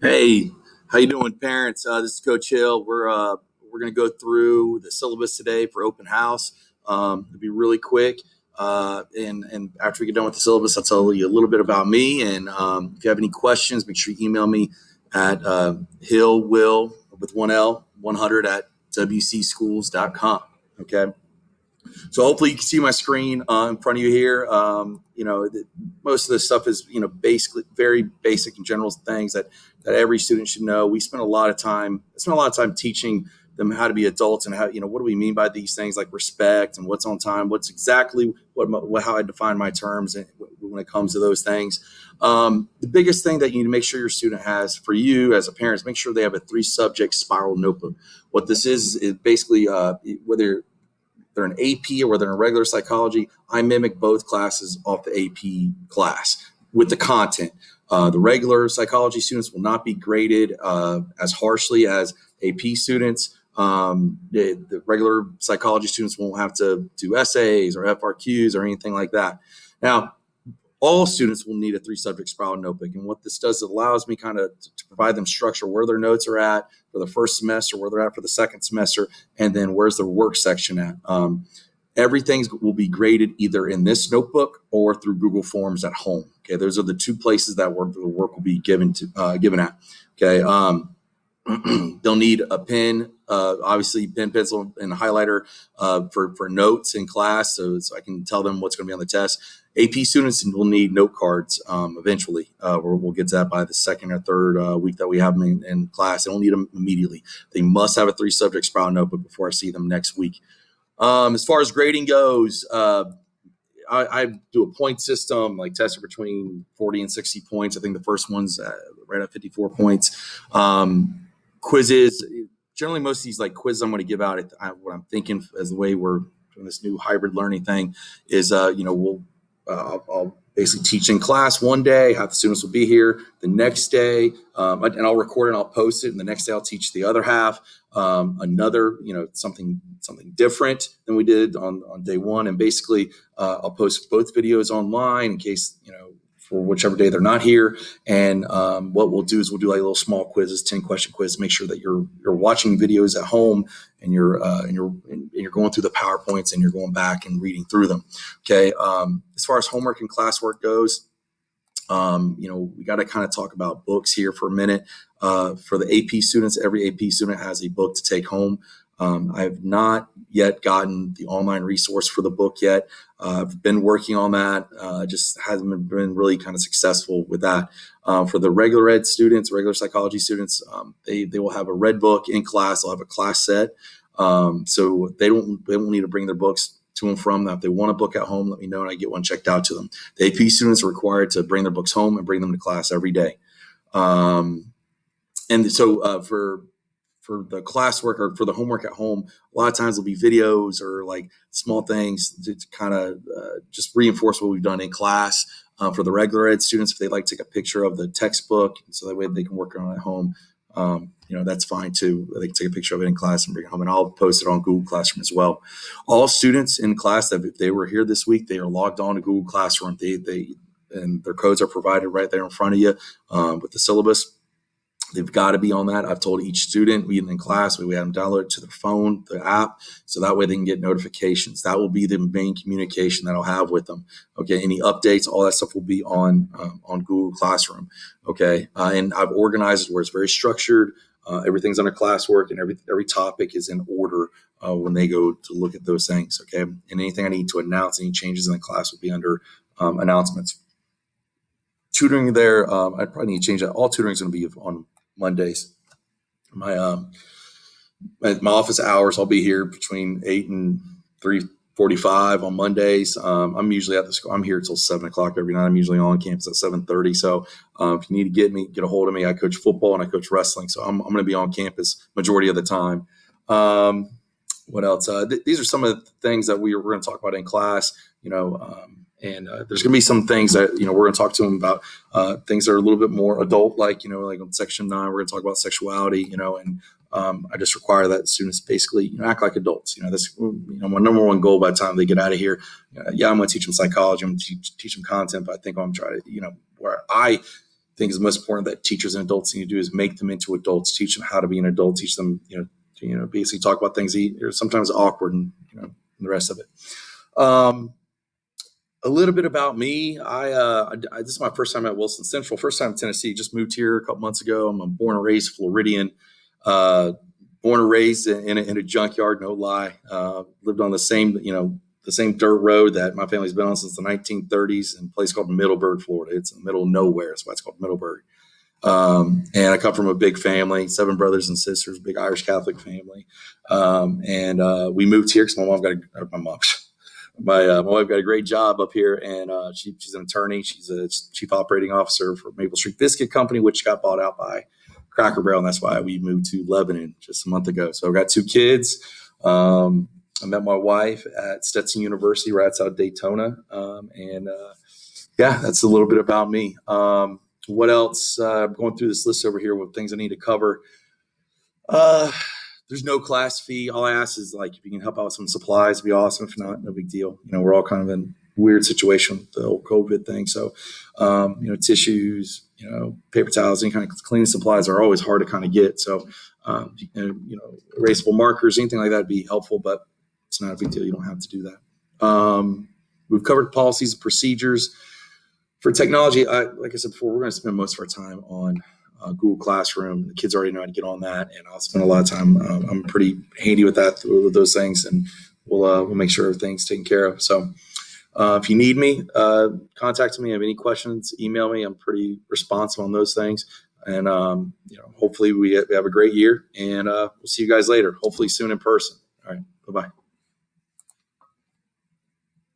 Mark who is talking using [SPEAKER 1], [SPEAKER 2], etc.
[SPEAKER 1] Hey, how you doing, parents? This is Coach Hill. We're going to go through the syllabus today for open house. It'll be really quick, and after we get done with the syllabus, I'll tell you a little bit about me. And if you have any questions, make sure you email me at hillwill with one L 100 at wcschools.com. Okay. So hopefully you can see my screen in front of you here. Most of this stuff is, basically very basic and general things that every student should know. I spend a lot of time teaching them how to be adults and how, what do we mean by these things like respect and what's on time, what's exactly how I define my terms when it comes to those things. The biggest thing that you need to make sure your student has for you as a parent is make sure they have a 3-subject spiral notebook. What this is basically whether they're an AP or whether they're in regular psychology, I mimic both classes off the AP class with the content. The regular psychology students will not be graded as harshly as AP students. The regular psychology students won't have to do essays or FRQs or anything like that. Now, all students will need a 3-subject spiral notebook. And what this does, it allows me kind of to provide them structure where their notes are at for the first semester, where they're at for the second semester, and then where's the work section at. Everything will be graded either in this notebook or through Google Forms at home. Okay, those are the 2 places that the work will be given at. Okay, they'll need a pen, obviously pen, pencil, and a highlighter for notes in class, so I can tell them what's going to be on the test. AP students will need note cards eventually. We'll get to that by the second or third week that we have them in class. They don't need them immediately. They must have a 3-subject spiral notebook before I see them next week. As far as grading goes, I do a point system, like tested between 40 and 60 points. I think the first one's right at 54 points. Quizzes, generally most of these like quizzes I'm going to give out, what I'm thinking as the way we're doing this new hybrid learning thing is, I'll basically teach in class one day, half the students will be here. The next day, and I'll record it and I'll post it. And the next day I'll teach the other half, another, something different than we did on day one. And basically I'll post both videos online in case, for whichever day they're not here. And what we'll do is we'll do like little small quizzes, 10-question quiz. Make sure that you're watching videos at home and you're going through the PowerPoints and you're going back and reading through them. Okay. As far as homework and classwork goes, we got to kind of talk about books here for a minute. For the AP students, every AP student has a book to take home. I have not yet gotten the online resource for the book yet. I've been working on that. Just hasn't been really kind of successful with that. For the regular ed students, regular psychology students, they will have a red book in class. They'll have a class set. So they won't need to bring their books to and from that. If they want a book at home, let me know and I get one checked out to them. The AP students are required to bring their books home and bring them to class every day. And so for the classwork or for the homework at home, a lot of times there'll be videos or like small things to kind of just reinforce what we've done in class. For the regular ed students, if they like to take a picture of the textbook, so that way they can work on it at home, that's fine too. They can take a picture of it in class and bring it home, and I'll post it on Google Classroom as well. All students in class that if they were here this week, they are logged on to Google Classroom. And their codes are provided right there in front of you with the syllabus. They've got to be on that. I've told each student, we in class, we have them download it to their phone, the app, so that way they can get notifications. That will be the main communication that I'll have with them. Okay, any updates, all that stuff will be on Google Classroom. Okay, and I've organized it where it's very structured. Everything's under classwork, and every topic is in order when they go to look at those things. Okay, and anything I need to announce, any changes in the class will be under announcements. Tutoring there, I probably need to change that. All tutoring is going to be on Mondays. My office hours, I'll be here between 8 and 3:45 on Mondays. I'm usually at the school. I'm here till 7:00 every night. I'm usually on campus at 7:30. So if you need to get a hold of me, I coach football and I coach wrestling. So I'm going to be on campus majority of the time. What else? These are some of the things that we're going to talk about in class. And there's going to be some things that, we're going to talk to them about, things that are a little bit more adult, like on section 9, we're going to talk about sexuality, and I just require that students basically, act like adults. That's, my number one goal by the time they get out of here. I'm going to teach them psychology. I'm going to teach them content, but I think I'm trying to, where I think is most important that teachers and adults need to do is make them into adults, teach them how to be an adult, teach them, basically talk about things that are sometimes awkward and, and the rest of it. A little bit about me. This is my first time at Wilson Central, first time in Tennessee. Just moved here a couple months ago. I'm a born and raised Floridian, born and raised in a junkyard, no lie. Lived on the same dirt road that my family's been on since the 1930s in a place called Middleburg, Florida. It's in the middle of nowhere. That's why it's called Middleburg. And I come from a big family, 7 brothers and sisters, big Irish Catholic family. And we moved here because my wife got a great job up here, and she's an attorney. She's a chief operating officer for Maple Street Biscuit Company, which got bought out by Cracker Barrel, and that's why we moved to Lebanon just a month ago. So I've got 2 kids. I met my wife at Stetson University right outside of Daytona, that's a little bit about me. What else? I'm going through this list over here with things I need to cover. There's no class fee. All I ask is if you can help out with some supplies, it'd be awesome. If not, no big deal. We're all kind of in a weird situation with the whole COVID thing. So, tissues, paper towels, any kind of cleaning supplies are always hard to kind of get. So, erasable markers, anything like that would be helpful, but it's not a big deal. You don't have to do that. We've covered policies and procedures. For technology, like I said before, we're going to spend most of our time on Google Classroom. The kids already know how to get on that, and I'll spend a lot of time. I'm pretty handy with that, with those things, and we'll make sure everything's taken care of. So if you need me, contact me. If you have any questions, email me. I'm pretty responsive on those things. And, hopefully we have a great year, and we'll see you guys later, hopefully soon in person. All right. Bye-bye.